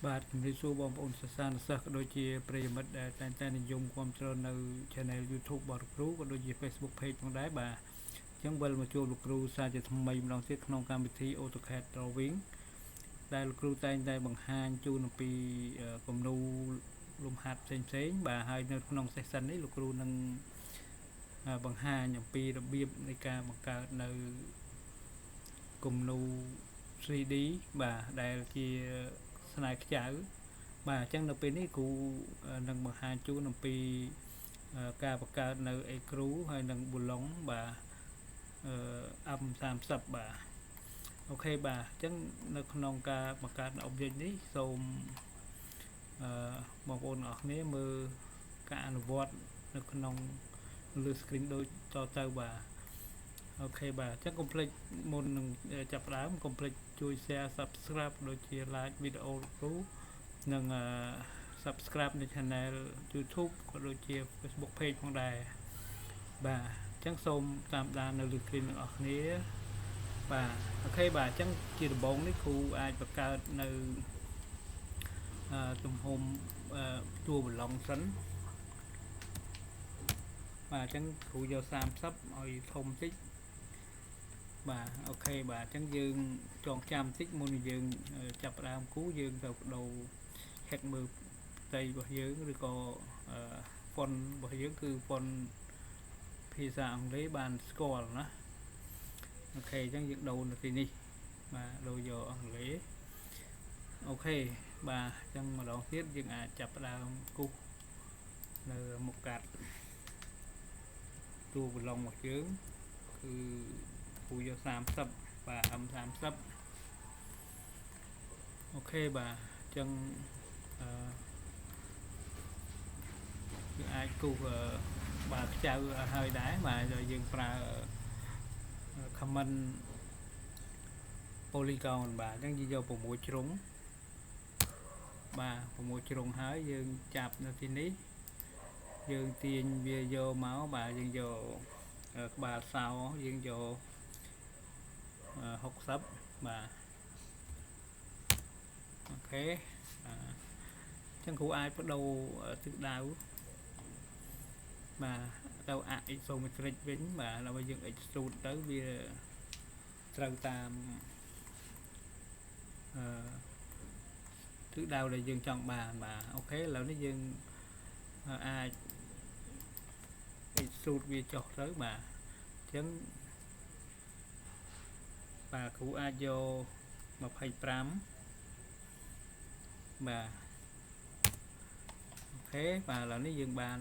បាទជំរាបសួរបងប្អូនសិស្សានុសិស្សក៏ដូចជាប្រិយមិត្តដែលតែងតែនិយមគាំទ្រនៅ Channel YouTube របស់លោកគ្រូក៏ដូចជា Facebook Page ផងដែរបាទអញ្ចឹងវិលមកជួបលោកគ្រូសារជាថ្មីម្ដងទៀតក្នុងកម្មវិធី AutoCAD Drawing ដែលលោកគ្រូតែងតែបង្ហាញជូនអំពីគំនូរលំហាត់ផ្សេងៗបាទហើយនៅក្នុង session នេះលោកគ្រូនឹងបង្ហាញអំពីរបៀបនៃការបង្កើតនៅគំនូរ 3D បាទដែលជាស្នាដៃខ្ចៅបាទអញ្ចឹងនៅពេលនេះគ្រូនឹងបង្ហាញជូនអំពីការបង្កើតនៅអេគ្រូហើយនឹងប៊ូឡុងបាទM30 បាទអូខេបាទអញ្ចឹងនៅក្នុងការបង្កើត object នេះសូមបងប្អូនទាំងអស់គ្នាមើលការអនុវត្តនៅក្នុងលើ screen ដូចតទៅបាទអូខេបាទអញ្ចឹងកុំភ្លេចមុននឹងចាប់ផ្ដើមកុំភ្លេចជួយ share subscribe ដូចជា like វីដេអូលោកគ្រូនិង subscribe នៅ channel YouTube ក៏ដូចជា Facebook Page ផងដែរបាទអញ្ចឹងសូមតាមដាននៅលើ screen ទាំងអស់គ្នាបាទអូខេបាទអញ្ចឹងជាដំបូងនេះគ្រូអាចបង្កើតនៅទំហំតួប្លុងសិនបាទអញ្ចឹងគ្រូយក30ឲ្យធំតិចបាទអូខេបាទអញ្ចឹងយើងចងចាំបន្តិចមុននឹងយើងចាប់ផ្ដើមគូយើងទៅបដូរ hack មើលផ្ទៃរបស់យើងឬក៏font របស់យើងគឺ font ភាសាអង់គ្លេសបានស្គាល់ណាអូខេអញ្ចឹងយើងដូរនៅទីនេះបាទដូរយកអង់គ្លេសអូខេបាទអញ្ចឹងម្ដងទៀតយើងអាចចាប់ផ្ដើមគូសនៅមុខកាត់តួប្លុងរបស់យើងគឺគូយក30បាទ M30 អូខេបាទអញ្ចឹងយើងអាចគូសបាទខ្ចៅហើយដែរបាទយើងប្រើ comment polygon បាទអញ្ចឹងយើងយក6ជ្រុងបាទ6ជ្រុងហើយយើងចាប់នៅទីនេះយើងទាញវាយកមកបាទយើងយកក្បាលសោយើងយក60បាទអូខេអញ្ចឹងគ្រូអាចបដូរទិសដៅបាទទៅ isometric វិញបាទដើម្បីយើង extrude ទៅវាត្រូវតាមទិសដៅដែលយើងចង់បានបាទអូខេឥឡូវនេះយើងអាច extrude វាចុះទៅបាទអញ្ចឹងបាទគ្រូអាចយក25បាទអូខេបាទឥឡូវនេះយើងបាន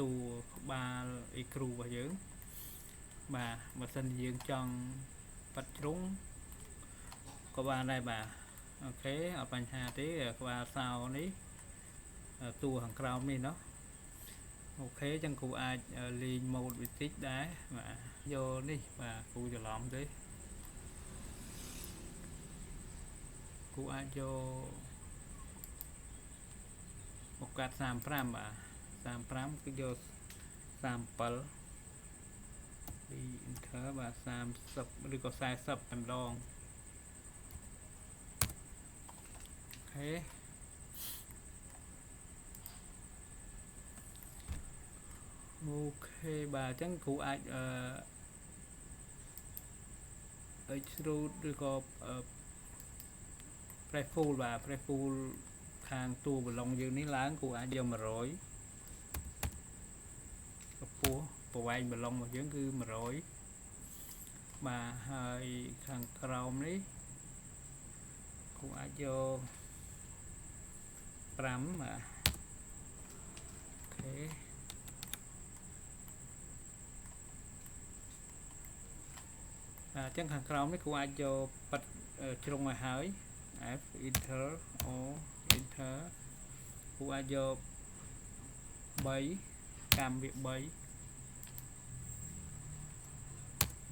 តួក្បាលអេគ្រូរបស់យើងបាទបើសិនជាយើងចង់ប៉ាត់ជ្រុងក៏បានដែរបាទអូខេអត់បញ្ហាទេក្បាលសោនេះតួខាងក្រោមនេះเนาะអូខេចឹងគ្រូអាចលេងម៉ូដវិតិចដែរបាទយកនេះបាទគ្រូច្រឡំទេគ្រូអាចយកមកកាត់35បាទ35គឺយក37ពី enter បាទ30ឬក៏40តែម្ដងអូខេអូខេបាទអញ្ចឹងគ្រូអាចextrude ឬក៏ press full បាទ press full ខាងតួប្លុងយើងនេះឡើងគ្រូអាចយក100កម្ពស់ប្រវែងប្លុងរបស់យើងគឺ100បាទហើយខាងក្រោមនេះគ្រូអាចយក5បាទអូខេអញ្ចឹងខាងក្រោមនេះគ្រូអាចយកប៉ាត់ជ្រុងឲ្យហើយ F enter O enter គ្រូអាចយក3កម្មវា3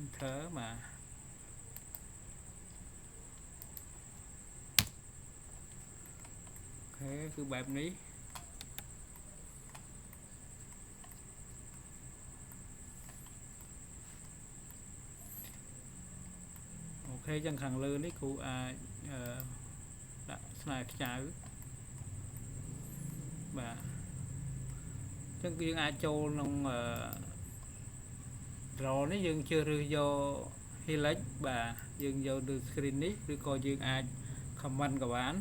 enter បាទអូខេគឺបែបនេះអូខេចឹងខាងលើនេះគ្រូអាចដាក់ស្នាដៃខ្ចៅ បាទចឹងយើងអាចចូលក្នុងdraw នេះយើងជ្រើសរើសយក helix បាទយើងយកលើ screen នេះឬក៏យើងអាច comment ក៏បាន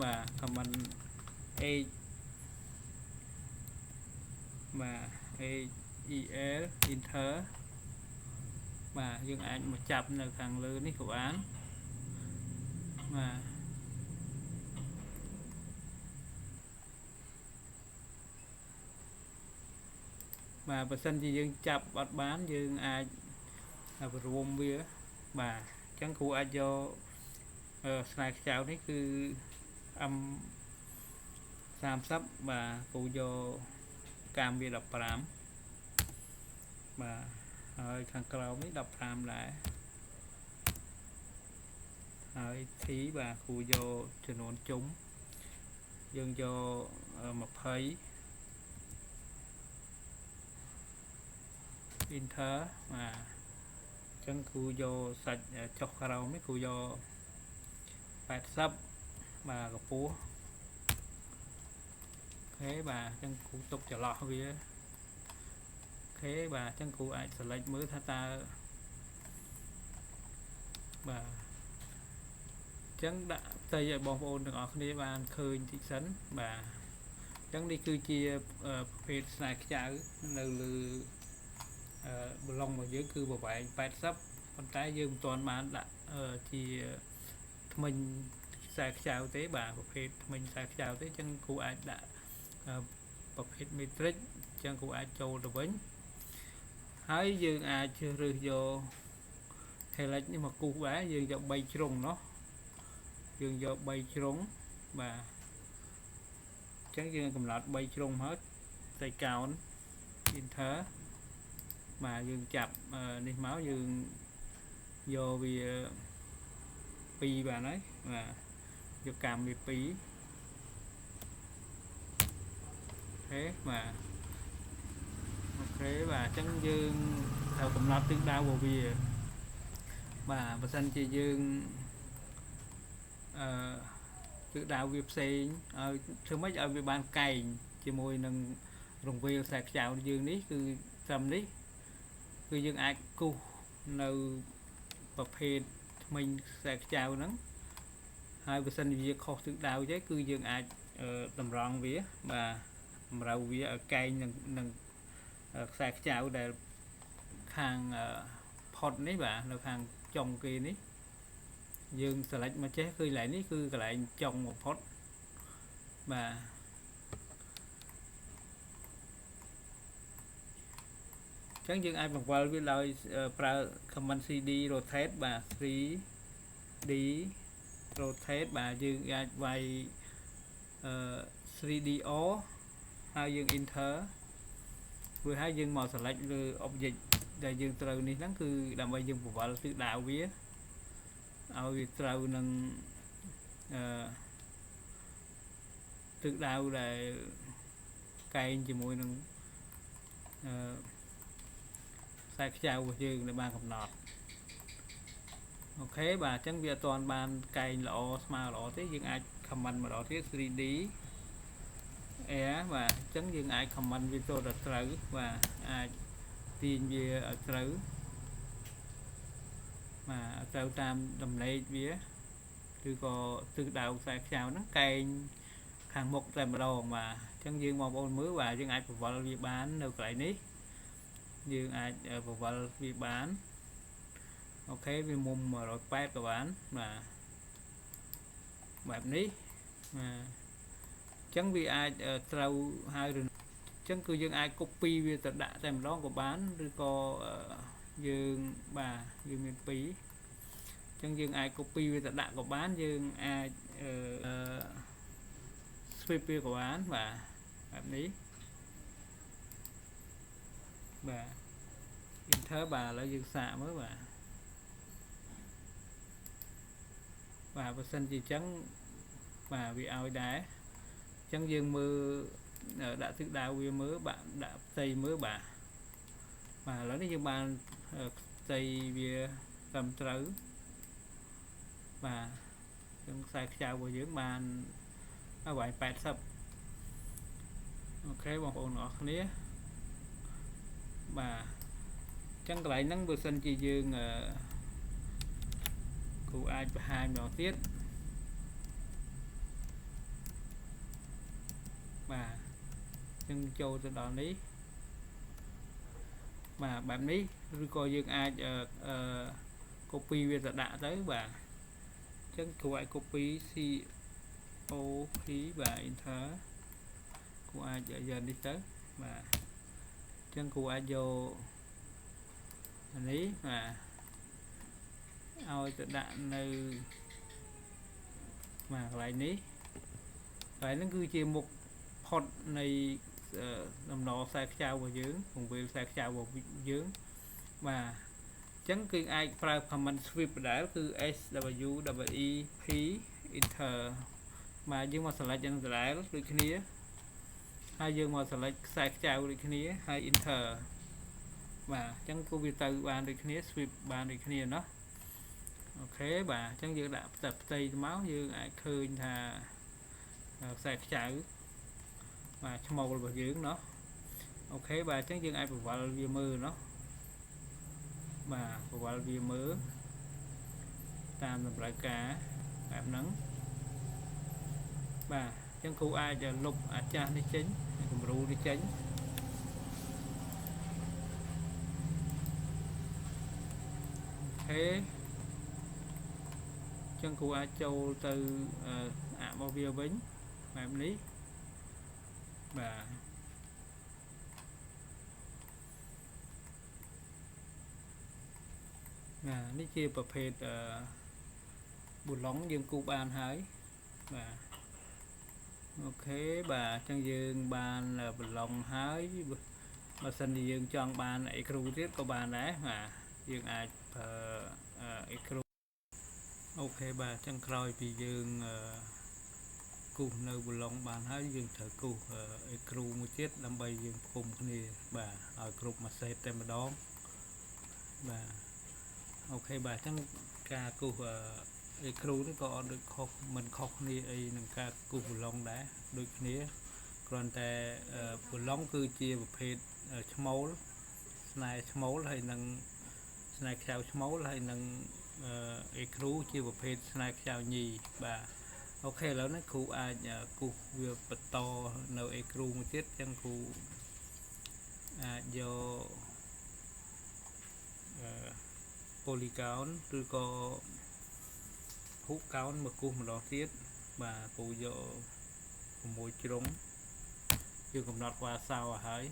បាទ comment h បាទ HEL enter បាទយើងអាចមកចាប់នៅខាងលើនេះក៏បានបាទបាទបើសិនជាយើងចាប់អត់បានយើងអាចរួមវាបាទអញ្ចឹងគ្រូអាចយកស្លាយខ្ចៅនេះគឺ M30 បាទគ្រូយកកាមវា15បាទហើយខាងក្រោមនេះ15ដែរហើយ T បាទគ្រូយកចំនួនជុំយើងយក20 enter បាទអញ្ចឹងគ្រូយកសាច់ចុះក្រោមនេះគ្រូយក80បាទកម្ពស់អូខេបាទអញ្ចឹងគ្រូទុកចន្លោះវាអូខេបាទអញ្ចឹងគ្រូអាច select មើលថាតើបាទអញ្ចឹងដាក់ផ្ទៃឲ្យបងប្អូនទាំងអស់គ្នាបានឃើញតិចសិនបាទអញ្ចឹងនេះគឺជាប្រភេទស្នាខ្ចៅនៅលើប្លុងរបស់យើងគឺប្រវែង80ប៉ុន្តែយើងមិនទាន់បានដាក់ជាថ្មិញខ្សែខ្ចៅទេបាទប្រភេទថ្មិញខ្សែខ្ចៅទេអញ្ចឹងគ្រូអាចដាក់ប្រភេទ matrix អញ្ចឹងគ្រូអាចចូលទៅវិញហើយយើងអាចជ្រើសរើសយក helix នេះមកគូសដែរយើងយក3ជ្រុងเนาะយើងយក3ជ្រុងបាទអញ្ចឹងយើងកំណត់3ជ្រុងមកតែកោន enter បាទយើងចាប់នេះមកយើងយកវា2បាទហើយបាទយកកាមវា2អូខេបាទអូខេបាទអញ្ចឹងយើងត្រូវកំណត់ទិសដៅរបស់វាបាទបើសិនជាយើងទិសដៅវាផ្សេងឲ្យធ្វើម៉េចឲ្យវាបានកែងជាមួយនឹងរង្វេលខ្សែខ្ចៅយើងនេះគឺត្រឹមនេះគឺយើងអាចគូសនៅប្រភេទថ្មិញខ្សែខ្ចៅហ្នឹងហើយបើសិនវាខុសទិសដៅទេគឺយើងអាចតម្រង់វាបាទតម្រូវវាឲ្យកែងនឹងខ្សែខ្ចៅដែលខាងផុតនេះបាទនៅខាងចុងគេនេះយើង select មកចេះគឺកន្លែងនេះគឺកន្លែងចុងបំផុតបាទអញ្ចឹងយើងអាចបង្វិលវាដោយប្រើ command CD rotate បាទ 3D rotate បាទយើងអាចវាយ3DO ហើយយើង enter រួចហើយយើងមក select លើ object ដែលយើងត្រូវនេះហ្នឹងគឺដើម្បីយើងបង្វិលទិសដៅវាឲ្យវាត្រូវនឹងទិសដៅដែលកែងជាមួយនឹងខ្សែខ្ចៅរបស់យើងដែលបានកំណត់អូខេបាទអញ្ចឹងវាអត់ទាន់បានកែងល្អស្មើល្អទេយើងអាច comment ម្ដងទៀត 3D air បាទអញ្ចឹងយើងអាច comment វាចូលដល់ត្រូវបាទអាចទាញវាឲ្យត្រូវបាទត្រូវតាមតម្លេចវាឬក៏ទិសដៅខ្សែខ្ចៅហ្នឹងកែងខាងមុខតែម្ដងបាទអញ្ចឹងយើងបងប្អូនមើលបាទយើងអាចបង្វិលវាបាននៅកន្លែងនេះយើងអាចបង្វិលវាបានអូខេវាមុំ180ក៏បានបាទបែបនេះបាទអញ្ចឹងវាអាចត្រូវហើយអញ្ចឹងគឺយើងអាច copy វាទៅដាក់តែម្ដងក៏បានឬក៏យើងបាទយើងមាន2អញ្ចឹងយើងអាច copy វាទៅដាក់ក៏បានយើងអាច sweep វាក៏បានបាទបែបនេះបាទ enter បាទឥឡូវយើងសាកមើលបាទបើសិនជាអញ្ចឹងបាទវាឲ្យដែរអញ្ចឹងយើងមើលដាក់ទិសដៅវាមើលបាទដាក់ផ្ទៃមើលបាទឥឡូវនេះយើងបានផ្ទៃវាត្រឹមត្រូវបាទអញ្ចឹងខ្សែខ្ចៅរបស់យើងបានប្រហែល80 អូខេបងប្អូនអរគ្នាបាទចឹងកន្លែងហ្នឹងបើសិនជាយើងគូអាចបង្ហាញម្ដងទៀតបាទចឹងចូលទៅដល់នេះបាទបែបនេះឬក៏យើងអាចcopy វាទៅដាក់ទៅបាទចឹងគួរឲ្យ copy COP បាទ enter គួរអាចយកនេះទៅបាទចឹងគួរអាចយកនេះបាទឲ្យទៅដាក់នៅបាទកន្លែងនេះកន្លែងហ្នឹងគឺជាមុខផុតនៃដំណរខ្សែខ្ចៅរបស់យើងពង្វាលខ្សែខ្ចៅរបស់យើងបាទអញ្ចឹងគឺអាចប្រើ command sweep ដដែលគឺ SWEEP enter បាទយើងមក select យ៉ាងដដែលដូចគ្នាហើយយើងមក select ខ្សែខ្ចៅដូចគ្នាហើយ enter បាទអញ្ចឹងគូវាទៅបានដូចគ្នា sweep បានដូចគ្នាเนาะអូខេបាទអញ្ចឹងយើងដាក់ផ្ទៃទៅមកយើងអាចឃើញថាខ្សែខ្ចៅបាទឈ្មោលរបស់យើងเนาะអូខេបាទអញ្ចឹងយើងអាចបង្វិលវាមើលเนาะបាទបង្វិលវាមើលតាមតម្រូវការបែបហ្នឹងបាទអញ្ចឹងគ្រូអាចលុបអាចាស់នេះចេញគំរូនេះចេញអូខេអញ្ចឹងគ្រូអាចចូលទៅអារបស់វាវិញបែបនេះបាទនេះជាប្រភេទប៊ូឡុងយើងគូបានហើយបាទអូខេបាទអញ្ចឹងយើងបានប៊ូឡុងហើយបើសិនជាយើងចង់បានអេគ្រូទៀតក៏បានដែរបាទយើងអាចប្រើអេគ្រូអូខេបាទអញ្ចឹងក្រោយពីយើងគូសនៅប៊ូឡុងបានហើយយើងត្រូវគូសអេគ្រូមួយទៀតដើម្បីយើងផ្គុំគ្នាបាទឲ្យគ្រប់មួយសេតតែម្ដងបាទអូខេបាទអញ្ចឹងការគូសអេគ្រូនេះក៏អត់ដូចខុសមិនខុសគ្នាអីនឹងការគូសប៊ូឡុងដែរដូចគ្នាគ្រាន់តែប៊ូឡុងគឺជាប្រភេទឈ្មោលស្នែឈ្មោលហើយនឹងស្នែខ្ចៅឈ្មោលហើយនឹងអេគ្រូជាប្រភេទស្នែខ្ចៅញីបាទអូខេឥឡូវនេះគ្រូអាចគូសវាបន្តនៅអេគ្រូមួយទៀតអញ្ចឹងគ្រូអាចយកpolygon ឬក៏hookcount មកគូសម្ដងទៀតបាទគ្រូយក6ជ្រុងយើងកំណត់វ៉ាសោឲ្យហើយ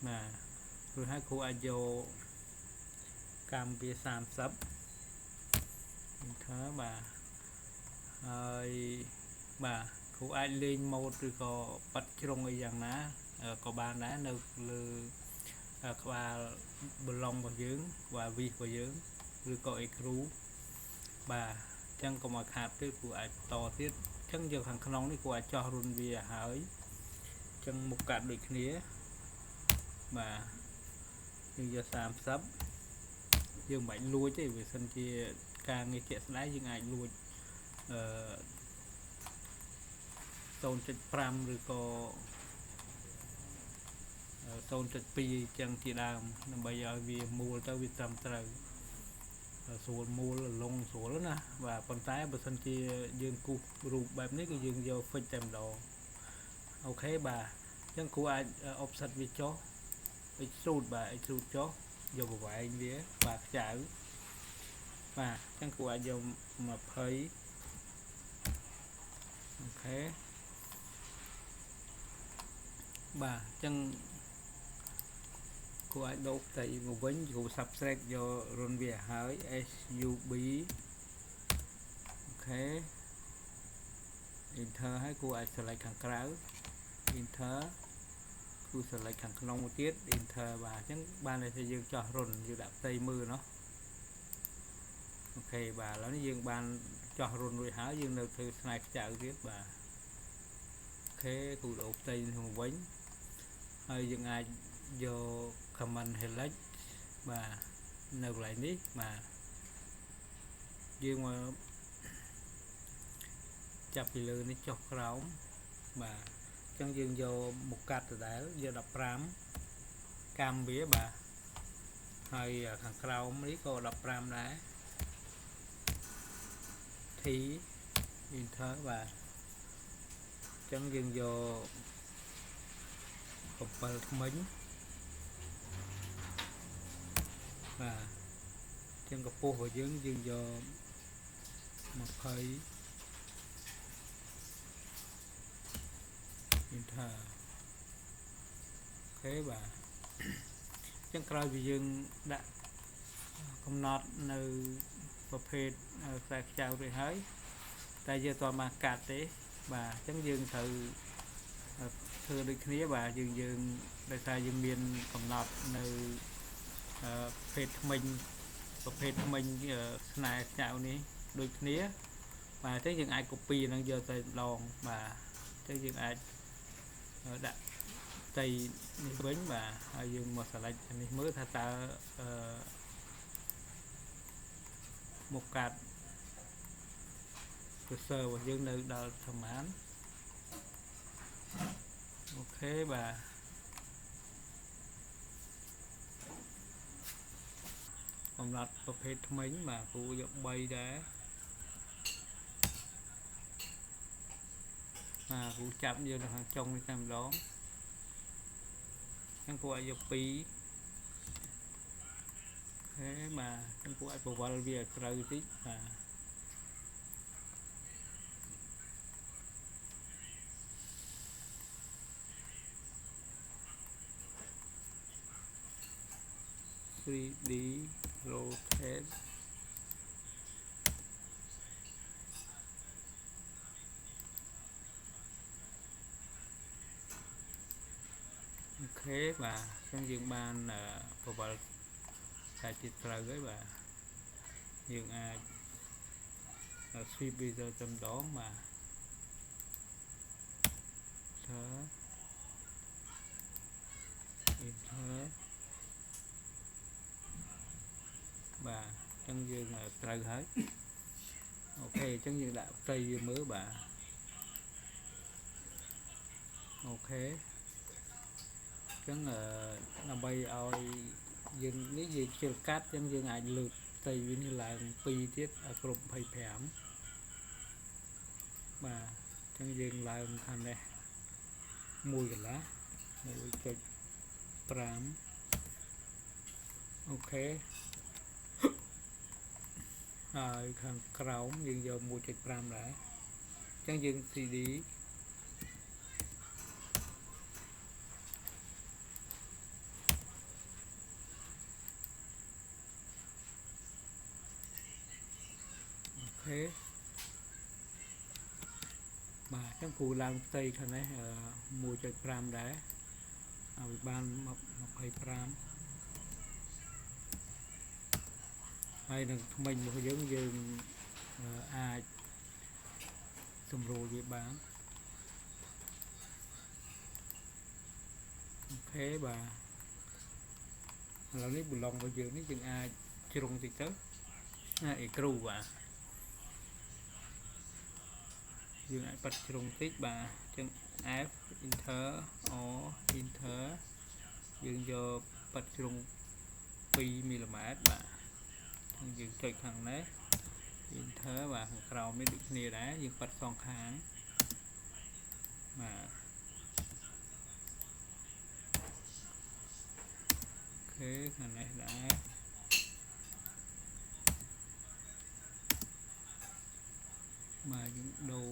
បាទរួចហើយគ្រូអាចយកកម្មវា30 enter បាទហើយបាទគ្រូអាចលេងម៉ូដឬក៏បាត់ជ្រុងអីយ៉ាងណាក៏បានដែរនៅលើក្បាលប៊ូឡុងរបស់យើងបាទវីសរបស់យើងឬក៏អេគ្រូបាទអញ្ចឹងកុំឲ្យខាតពេកគ្រូអាចបន្តទៀតអញ្ចឹងយកខាងក្នុងនេះគ្រូអាចចោះរុនវាហើយអញ្ចឹងមុខកាត់ដូចគ្នាបាទយើងយក30យើងមិនបាច់លួចទេវាសិនជាការងារជាក់ស្ដែងយើងអាចលួច0.5 ឬក៏0.2 ចឹងជាដើមដើម្បីឲ្យវាមូលទៅវាត្រឹមត្រូវស្រួលមូលលងស្រួលណាបាទប៉ុន្តែបើសិនជាយើងគូសរូបបែបនេះគឺយើងយក fix តែម្ដងអូខេបាទអញ្ចឹងគ្រូអាច offset វាចុះ extrude បាទ extrude ចុះយកប្រវែងវាបាទខ្ចៅបាទអញ្ចឹងគ្រូអាចយក20អូខេបាទអញ្ចឹងគួរឲ្យដូរផ្ទៃមកវិញគ្រូ subtract យករុនវាហើយ SUB អូខេ enter ហើយគួរអាច select ខាងក្រៅ enter គូ select ខាងក្នុងមួយទៀត enter បាទអញ្ចឹងបានតែយើងចោះរុនយើងដាក់ផ្ទៃមើលเนาะអូខេបាទឥឡូវនេះយើងបានចោះរុនរួចហើយយើងនៅធ្វើស្នែខ្ចៅទៀតបាទអូខេគូដូរផ្ទៃនេះមកវិញហើយយើងអាចយក command helix បាទនៅកន្លែងនេះបាទយើងមកចាប់ពីលើនេះចុះក្រោមបាទ ចឹងយើងយកមកកាត់ដដែលយក15កាំវាបាទហើយខាងក្រោមនេះក៏15ដែរ T enter បាទចឹងយើងយក7ថ្មិញបាទចឹងកម្ពស់របស់យើងយក20 enter អូខេបាទចឹងក្រោយពីយើងដាក់កំណត់នៅប្រភេទខ្សែខ្ចៅរួចហើយតែយើងអត់មកកាត់ទេបាទចឹងយើងត្រូវធ្វើដូចគ្នាបាទយើងដោយសារយើងមានកំណត់នៅប្រភេទថ្មិញស្នែខ្ចៅនេះដូចគ្នាបាទអញ្ចឹងយើងអាច copy នឹងយកទៅម្ដងបាទអញ្ចឹងយើងអាចដាក់ផ្ទៃនេះវិញបាទហើយយើងមក select នេះមើលថាតើមកកាត់ cursor របស់យើងនៅដល់ប្រមាណអូខេបាទកំណត់ប្រភេទថ្មិញបាទគូយក3ដែរគូចាប់យកនៅខាងចុងនេះតែម្ដងចឹងគូអាចយក2អូខេបាទចឹងគូអាចបង្វិលវាឲ្យត្រូវតិចបាទ 3D rotate អូខេបាទអញ្ចឹងយើងបានបង្វិលតែទៀតត្រូវហើយបាទយើងអាច sweep វាទៅតែម្ដងបាទenter បាទអញ្ចឹងយើងត្រូវហើយអូខេអញ្ចឹងយើងដាក់ផ្ទៃវាមើលបាទអូខេអញ្ចឹងដើម្បីឲ្យយើងនេះយើងជិលកាត់អញ្ចឹងយើងអាចលើកផ្ទៃវានេះឡើង2ទៀតឲ្យគ្រប់25បាទអញ្ចឹងយើងឡើងខាងនេះ1កន្លះ 1.5 អូខេហើយខាងក្រោមយើងយក 1.5 ដែរអញ្ចឹងយើង CD អូខេបាទអញ្ចឹងគូឡើងផ្ទៃខាងនេះ 1.5 ដែរឲ្យបាន25ហើយនឹងថ្មិញរបស់យើងអាចសម្រួលវាបានអូខេបាទឥឡូវនេះប្លង់របស់យើងនេះយើងអាចជ្រុងតិចទៅអេគ្រូបាទយើងអាចបាត់ជ្រុងតិចបាទអញ្ចឹង F enter or enter យើងយកបាត់ជ្រុង2 មីលីម៉ែត្របាទយើងចុចខាងនេះ enter បាទខាងក្រោមនេះដូចគ្នាដែរយើងបាត់សងខាងបាទអូខេខាងនេះដែរបាទយើងដូរ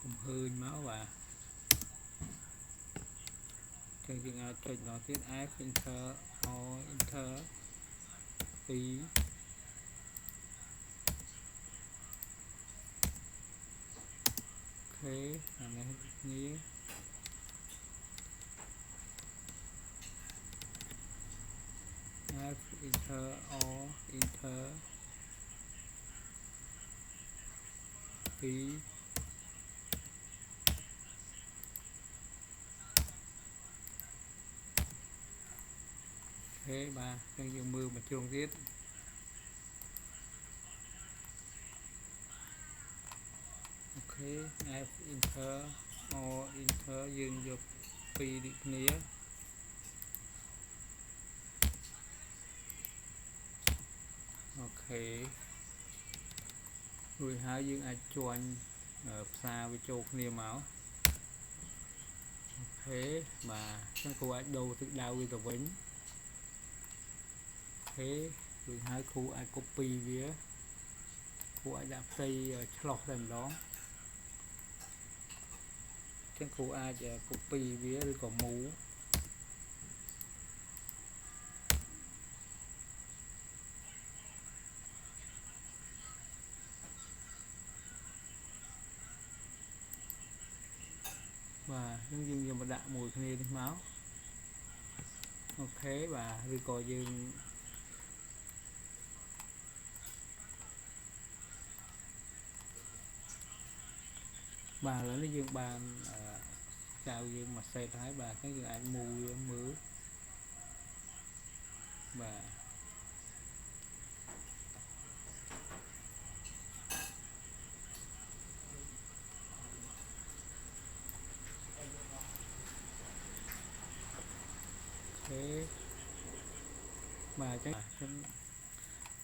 កំហើញមកបាទចឹងយើងអាចចុចម្ដងទៀត F enter or enter 2អូខេអានេះនេះ F enter or enter 2អូខេបាទចឹងយើងមើលមកជ្រុងទៀតអូខេ F enter or inter យើងយកពីរដូចគ្នាអូខេរួចហើយយើងអាចជួញផ្សារវាចូលគ្នាមកអូខេបាទអញ្ចឹងគ្រូអាចដូរទិសដៅវាទៅវិញអូខេរួចហើយគ្រូអាច copy វាគ្រូអាចដាក់ផ្ទៃឆ្លោះតែម្ដងអញ្ចឹងគ្រូអាច copy វាឬក៏ move បាទយើងយកមកដាក់មួយគ្នានេះមកអូខេបាទឬក៏យើងបាទឥឡូវនេះយើងបានចៅយើងមកសេតហើយបាទអញ្ចឹងយើងអាចmoveវាមើលបាទបាទអញ្ចឹង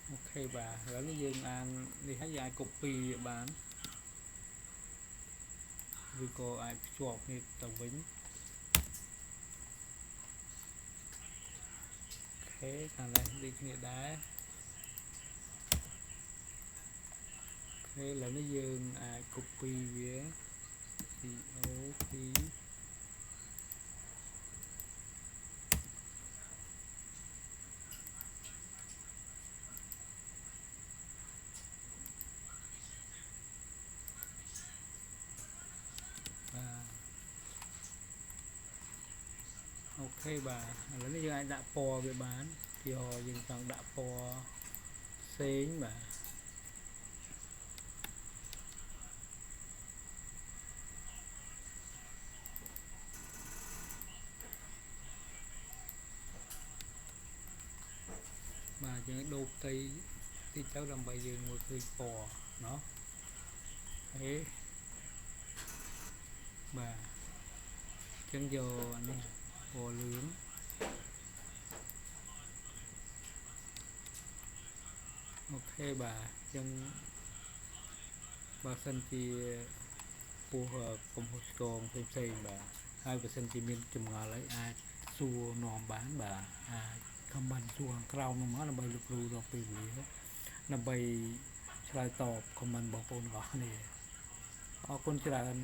អូខេបាទឥឡូវនេះយើងអាននេះហើយយើងអាច copy វាបានឬក៏អាចភ្ជាប់គ្នាទៅវិញអូខេខាងនេះដូចគ្នាដែរអូខេឥឡូវនេះយើងអាច copy វា COPអូខេបាទឥឡូវនេះយើងអាចដាក់ពណ៌វាបានពីយើងចង់ដាក់ពណ៌ផ្សេងបាទបាទយើងដូរផ្ទៃតិចទៅដើម្បីយើងមើលឃើញពណ៌เนาะហេបាទអញ្ចឹងយកនេះពណ៌លឿងអូខេបាទអញ្ចឹងបើសិនជាពោះកំហុសឆ្គងផ្សេងៗបាទហើយបើសិនជាមានចម្ងល់អីអាចសួរនាំបានបាទអាច comment សួរខាងក្រោមនោះមកដើម្បីលោកគ្រូរកពេលវេលាដើម្បីឆ្លើយតប comment បងប្អូនទាំងអស់គ្នាអរគុណច្រើន